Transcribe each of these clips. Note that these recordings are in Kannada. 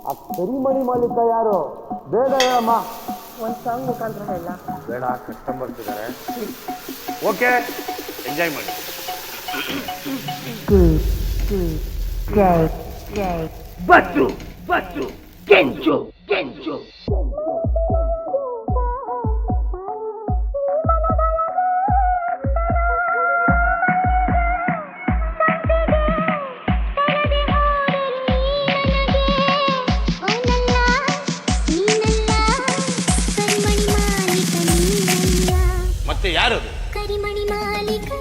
ಆ ಕರಿಮಣಿ ಮಾಲೀಕ ಯಾರು? ಬೇಡ ಹೇಳಮ್ಮ. ಒಂದು ಸಾಂಗ್ ಮುಖಾಂತರ ಹೇಳ. ಬೇಡ, ಕಸ್ಟಮರ್ಸ್ ಇದ್ದಾರೆ. ಓಕೆ, ಎಂಜಾಯ್ ಮಾಡಿ. ಬಸ್ರು ಬಸ್ರು ಕೆಂಚು ಕೆಂಚು. ಮತ್ತೆ ಯಾರು? ಕರಿಮಣಿ ಮಾಲೀಕ.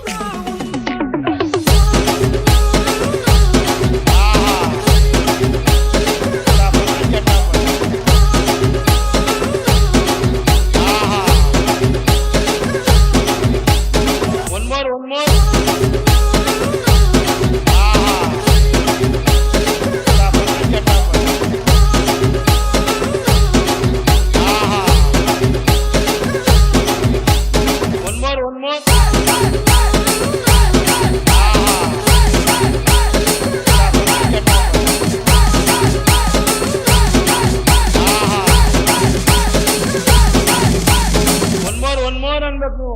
ಒನ್ ಮೋರ್ ಅನ್ಬೇಕು.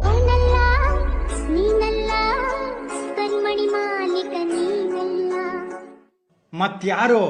ನೀನಲ್ಲ ಕರಿಮಣಿ ಮಾಲೀಕ, ನೀನಲ್ಲ. ಮತ್ಯಾರು?